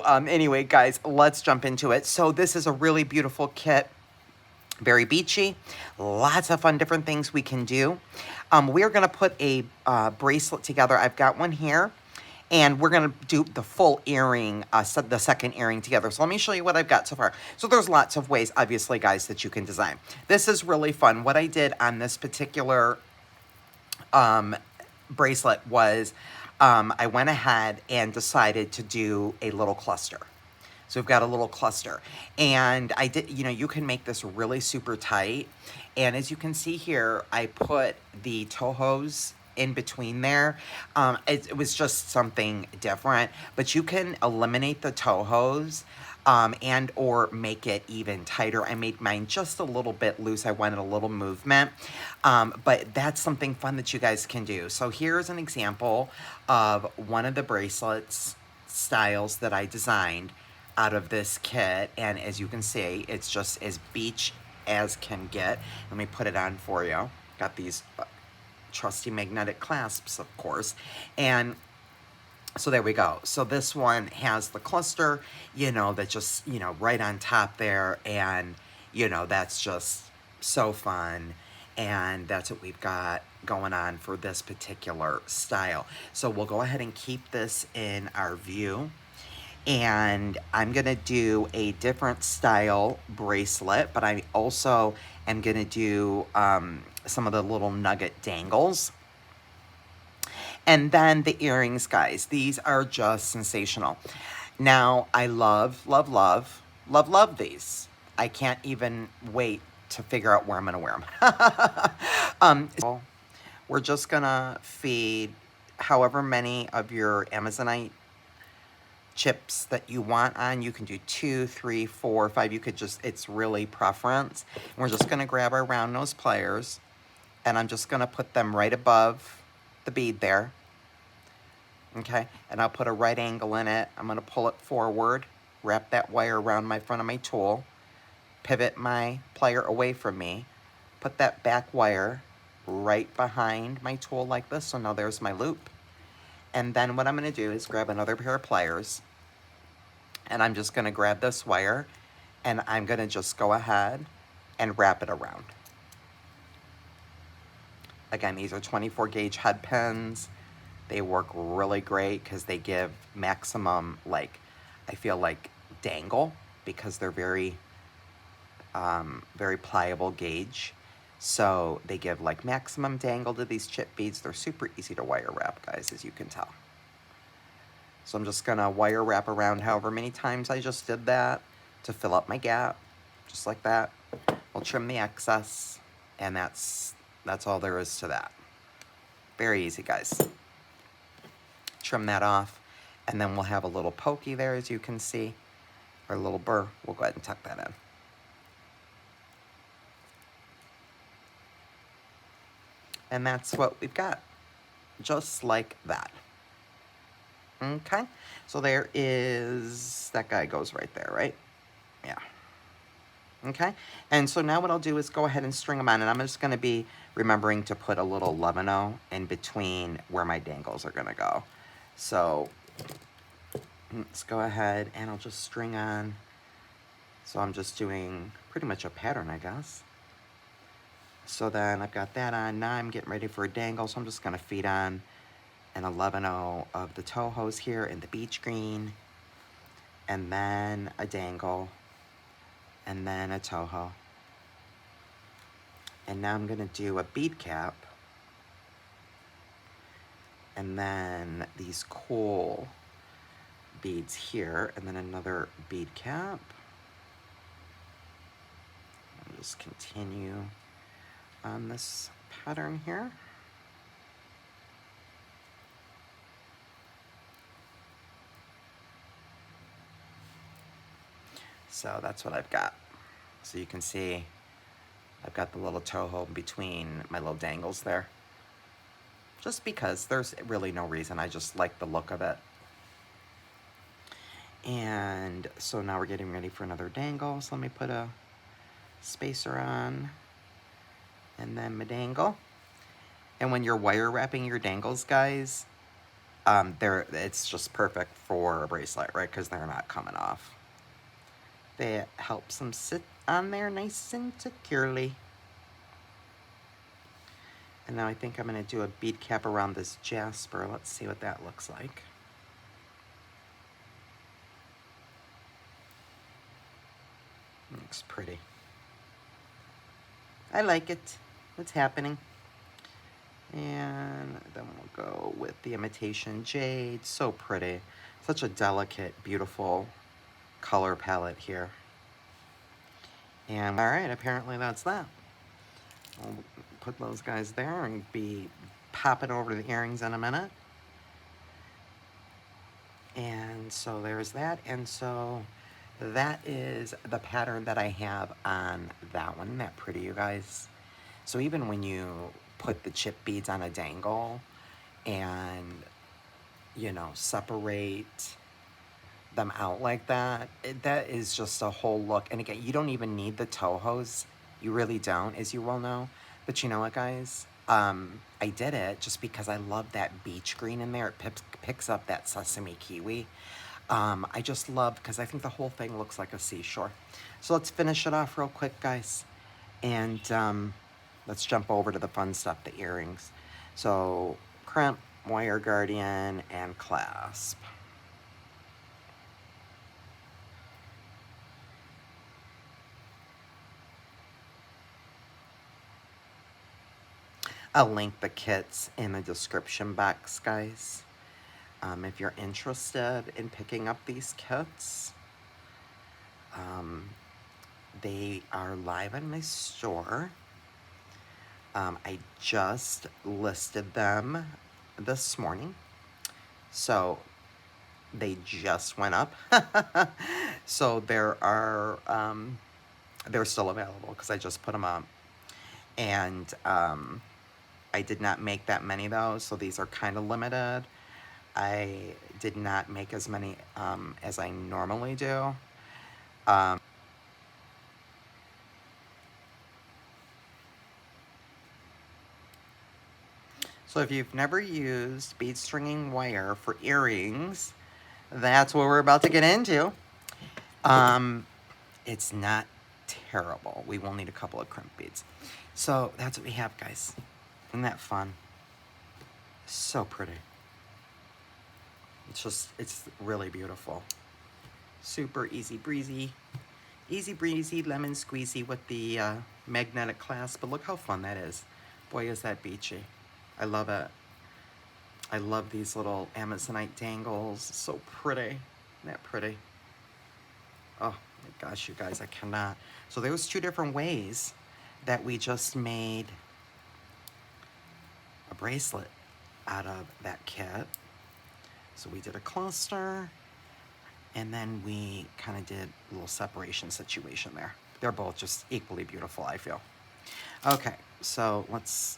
anyway, guys, let's jump into it. So this is a really beautiful kit. Very beachy. Lots of fun different things we can do. We're going to put a bracelet together. I've got one here. And we're going to do the full earring, the second earring together. So let me show you what I've got so far. So there's lots of ways, obviously, guys, that you can design. This is really fun. What I did on this particular bracelet was I went ahead and decided to do a little cluster. So we've got a little cluster. And I did, you know, you can make this really super tight. And as you can see here, I put the toe hose in between there. It was just something different. But you can eliminate the toe hose and or make it even tighter. I made mine just a little bit loose. I wanted a little movement. But that's something fun that you guys can do. So here's an example of one of the bracelets styles that I designed out of this kit, and as you can see, it's just as beach as can get. Let me put it on for you. Got these trusty magnetic clasps, of course, and so there we go. So this one has the cluster, you know, that just, you know, right on top there, and you know, that's just so fun. And that's what we've got going on for this particular style. So we'll go ahead and keep this in our view. And I'm going to do a different style bracelet, but I also am going to do some of the little nugget dangles. And then the earrings, guys. These are just sensational. Now, I love, love, love, love, love these. I can't even wait to figure out where I'm going to wear them. We're just going to feed however many of your Amazonite chips that you want on. You can do 2, 3, 4, 5. You could just, it's really preference. And we're just going to grab our round nose pliers, and I'm just going to put them right above the bead there. Okay, and I'll put a right angle in it. I'm going to pull it forward, wrap that wire around my front of my tool, pivot my plier away from me, put that back wire right behind my tool like this. So now there's my loop. And then what I'm going to do is grab another pair of pliers, and I'm just going to grab this wire, and I'm going to just go ahead and wrap it around. Again, these are 24 gauge head pins. They work really great because they give maximum, like, I feel like dangle, because they're very, very pliable gauge. So they give like maximum dangle to these chip beads. They're super easy to wire wrap, guys, as you can tell. So I'm just gonna wire wrap around however many times I just did that to fill up my gap, just like that. We'll trim the excess, and that's all there is to that. Very easy, guys. Trim that off, and then we'll have a little pokey there, as you can see, or a little burr. We'll go ahead and tuck that in. And that's what we've got, just like that. Okay, so there is, that guy goes right there, right? Yeah. Okay, and so now what I'll do is go ahead and string them on, and I'm just going to be remembering to put a little 11-0 in between where my dangles are going to go. So let's go ahead, and I'll just string on. So I'm just doing pretty much a pattern, I guess. So then I've got that on. Now I'm getting ready for a dangle, so I'm just going to feed on an 11-0 of the toe hose here in the beach green, and then a dangle, and then a toho. And now I'm going to do a bead cap, and then these cool beads here, and then another bead cap. I'll just continue on this pattern here. So that's what I've got. So you can see I've got the little toho in between my little dangles there. Just because there's really no reason, I just like the look of it. And so now we're getting ready for another dangle. So let me put a spacer on, and then my dangle. And when you're wire wrapping your dangles, guys, it's just perfect for a bracelet, right? Because they're not coming off. That helps them sit on there nice and securely. And now I think I'm going to do a bead cap around this jasper. Let's see what that looks like. Looks pretty. I like it. What's happening? And then we'll go with the imitation jade. So pretty. Such a delicate, beautiful color palette here. And all right, apparently that's that. I'll put those guys there and be popping over to the earrings in a minute. And so there's that. And so that is the pattern that I have on that one. Isn't that pretty, you guys? So even when you put the chip beads on a dangle and, you know, separate them out like that, that is just a whole look. And again, you don't even need the Tohos. You really don't, as you well know. But you know what, guys? I did it just because I love that beach green in there. It picks up that sesame kiwi. I just love, because I think the whole thing looks like a seashore. So let's finish it off real quick, guys. And let's jump over to the fun stuff, the earrings. So crimp, wire guardian, and clasp. I'll link the kits in the description box, guys. If you're interested in picking up these kits, they are live in my store. I just listed them this morning, so they just went up. So they're still available because I just put them up. And I did not make that many though, so these are kind of limited. I did not make as many as I normally do. So if you've never used bead stringing wire for earrings, that's what we're about to get into. It's not terrible. We will need a couple of crimp beads. So that's what we have, guys. Isn't that fun? So pretty. It's really beautiful. Super easy breezy. Easy breezy, lemon squeezy with the magnetic clasp. But look how fun that is. Boy, is that beachy. I love it. I love these little Amazonite dangles. So pretty. Isn't that pretty? Oh my gosh, you guys, I cannot. So there was 2 different ways that we just made a bracelet out of that kit. So we did a cluster, and then we kind of did a little separation situation there. They're both just equally beautiful, I feel. Okay, so let's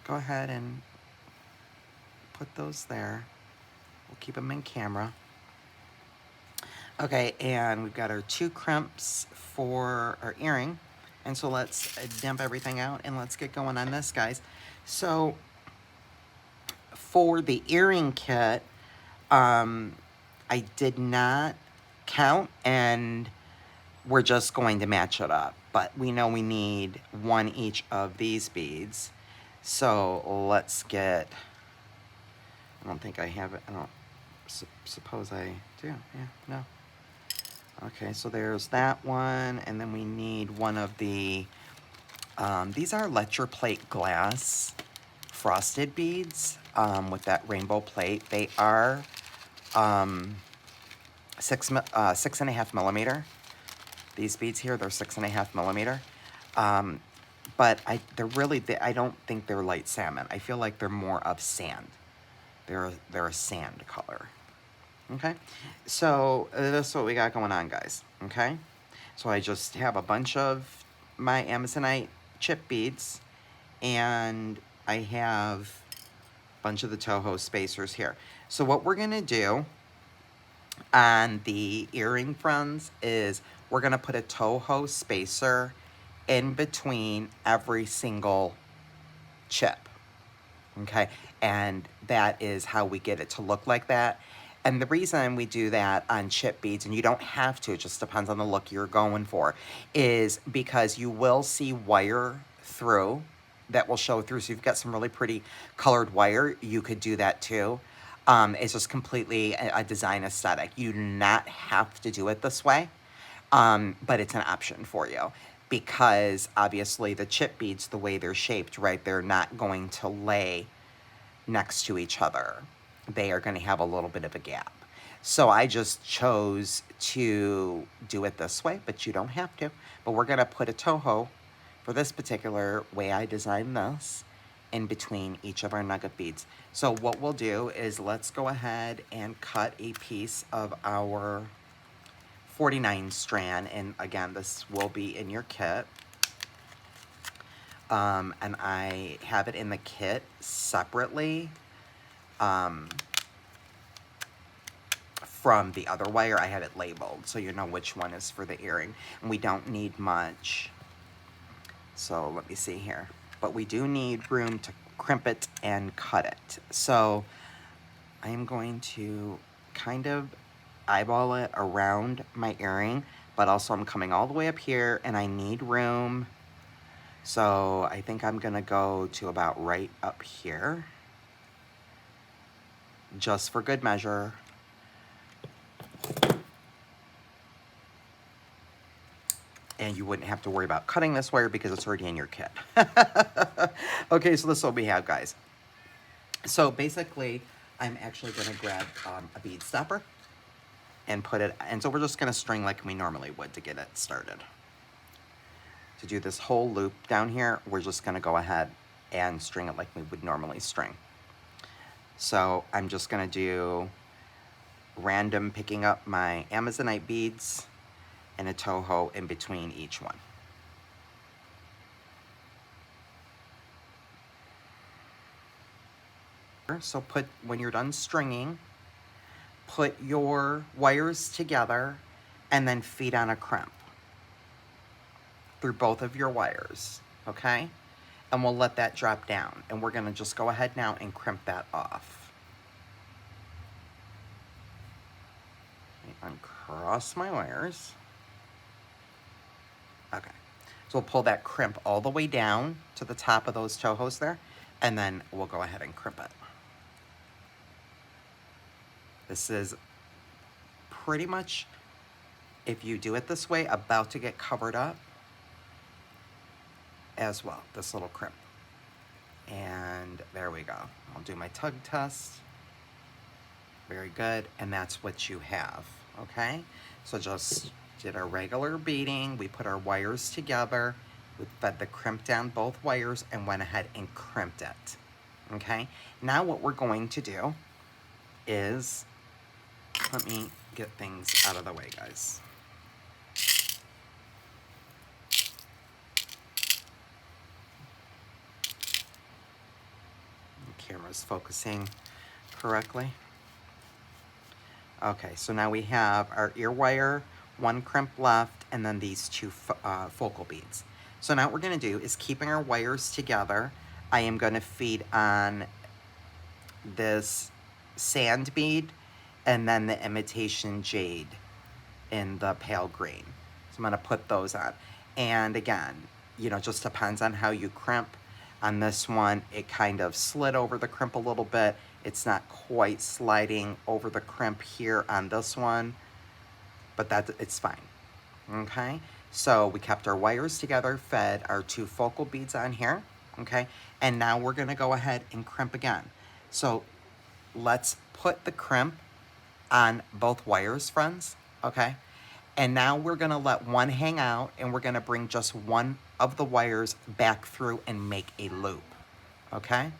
go ahead and put those there. We'll keep them in camera. Okay, and we've got our 2 crimps for our earring. And so let's dump everything out and let's get going on this, guys. So for the earring kit, I did not count, and we're just going to match it up. But we know we need 1 each of these beads. So let's get, I don't think I have it. I don't suppose I do. Yeah, no. Okay, so there's that one, and then we need 1 of the, these are lecture plate glass frosted beads with that rainbow plate. They are 6.5 millimeter. These beads here, they're 6.5 millimeter. But they're really, I don't think they're light salmon. I feel like they're more of sand. They're a sand color. Okay, so this is what we got going on, guys. Okay, so I just have a bunch of my Amazonite chip beads, and I have a bunch of the Toho spacers here. So what we're gonna do on the earring fronds is we're gonna put a Toho spacer in between every single chip. okay? And that is how we get it to look like that. And the reason we do that on chip beads, and you don't have to, it just depends on the look you're going for, is because you will see wire through that will show through. So if you've got some really pretty colored wire, you could do that too. It's just completely a design aesthetic. You do not have to do it this way, but it's an option for you because obviously the chip beads, the way they're shaped, right, they're not going to lay next to each other. They are going to have a little bit of a gap. So I just chose to do it this way, but you don't have to. But we're going to put a toho for this particular way I designed this in between each of our nugget beads. So what we'll do is let's go ahead and cut a piece of our 49 strand. And again, this will be in your kit. And I have it in the kit separately from the other wire. I have it labeled so you know which one is for the earring. And we don't need much. So let me see here. But we do need room to crimp it and cut it. So I am going to kind of eyeball it around my earring, but also I'm coming all the way up here and I need room. So I think I'm gonna go to about right up here, just for good measure. And you wouldn't have to worry about cutting this wire because it's already in your kit. Okay, so this is what we have, guys. So basically, I'm actually gonna grab a bead stopper and put it, and so we're just gonna string like we normally would to get it started. To do this whole loop down here, we're just gonna go ahead and string it like we would normally string. So I'm just gonna do random picking up my Amazonite beads and a toho in between each one. So when you're done stringing, put your wires together and then feed on a crimp through both of your wires, okay? And we'll let that drop down. And we're gonna just go ahead now and crimp that off. Uncross my wires. Okay, so we'll pull that crimp all the way down to the top of those tohos there, and then we'll go ahead and crimp it. This is pretty much, if you do it this way, about to get covered up as well, this little crimp. And there we go. I'll do my tug test. Very good, and that's what you have, okay? So just did our regular beading, we put our wires together, we fed the crimp down both wires and went ahead and crimped it, okay? Now what we're going to do is, let me get things out of the way, guys. The camera's focusing correctly. Okay, so now we have our ear wire, one crimp left, and then these two focal beads. So now what we're gonna do is, keeping our wires together, I am gonna feed on this sand bead and then the imitation jade in the pale green. So I'm gonna put those on. And again, you know, just depends on how you crimp. On this one, it kind of slid over the crimp a little bit. It's not quite sliding over the crimp here on this one, but it's fine, okay? So we kept our wires together, fed our two focal beads on here, okay? And now we're gonna go ahead and crimp again. So let's put the crimp on both wires, friends, okay? And now we're gonna let one hang out and we're gonna bring just one of the wires back through and make a loop, okay?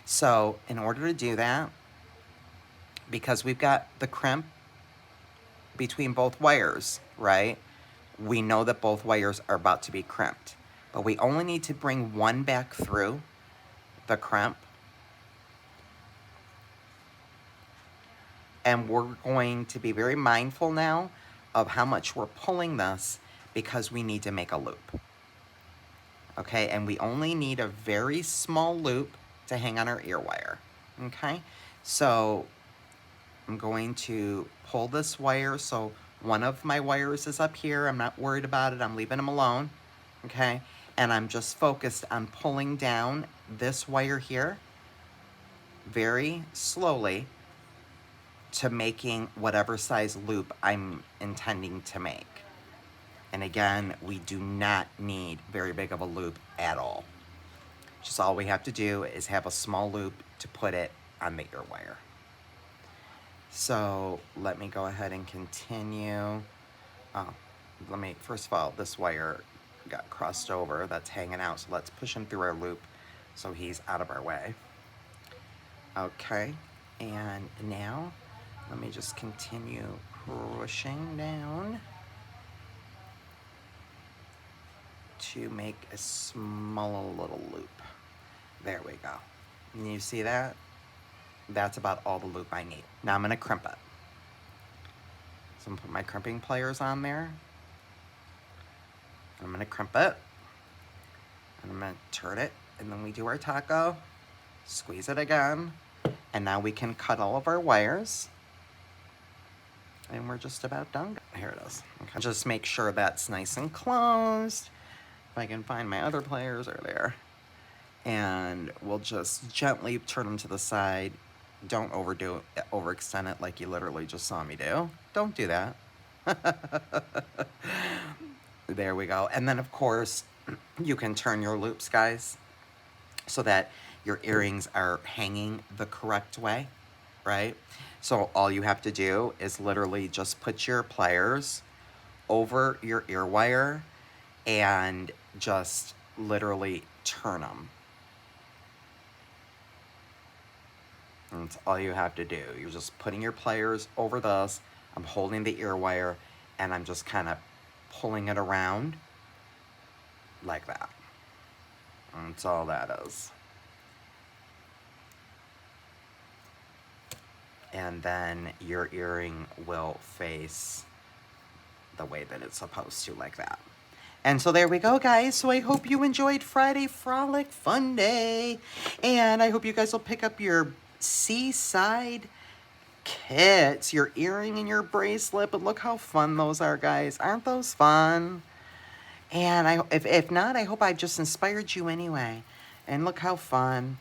So in order to do that, because we've got the crimp between both wires, right? We know that both wires are about to be crimped, but we only need to bring one back through the crimp. And we're going to be very mindful now of how much we're pulling this because we need to make a loop. Okay, and we only need a very small loop to hang on our ear wire. Okay, so I'm going to pull this wire. So one of my wires is up here. I'm not worried about it. I'm leaving them alone. Okay, and I'm just focused on pulling down this wire here very slowly to making whatever size loop I'm intending to make. And again, we do not need very big of a loop at all. Just all we have to do is have a small loop to put it on the ear wire. So let me go ahead and continue. First of all, this wire got crossed over, that's hanging out, so let's push him through our loop so he's out of our way. Okay, and now let me just continue pushing down to make a small little loop. There we go. And you see that? That's about all the loop I need. Now I'm gonna crimp it. So I'm gonna put my crimping pliers on there. I'm gonna crimp it. And I'm gonna turn it, and then we do our taco. Squeeze it again. And now we can cut all of our wires. And we're just about done. Here it is. Okay. Just make sure that's nice and closed. If I can find my other pliers, are there. And we'll just gently turn them to the side. Don't overdo it, overextend it like you literally just saw me do. Don't do that. There we go. And then of course, you can turn your loops, guys, so that your earrings are hanging the correct way, right? So all you have to do is literally just put your pliers over your ear wire and just literally turn them. And that's all you have to do. You're just putting your pliers over this. I'm holding the ear wire and I'm just kind of pulling it around like that. And that's all that is. And then your earring will face the way that it's supposed to, like that. And so there we go, guys. So I hope you enjoyed Friday Frolic Fun Day. And I hope you guys will pick up your seaside kits, your earring and your bracelet. But look how fun those are, guys. Aren't those fun? And if not, I hope I've just inspired you anyway. And look how fun.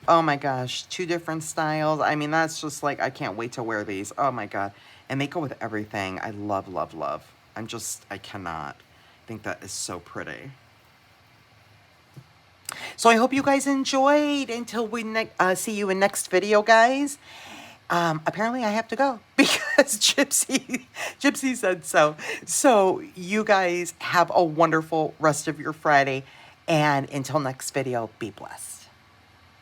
Oh my gosh, 2 different styles. I mean, that's just like, I can't wait to wear these. Oh my God. And they go with everything. I love, love, love. I cannot. I think that is so pretty. So I hope you guys enjoyed. Until we see you in next video, guys. Apparently I have to go because Gypsy said so. So you guys have a wonderful rest of your Friday. And until next video, be blessed.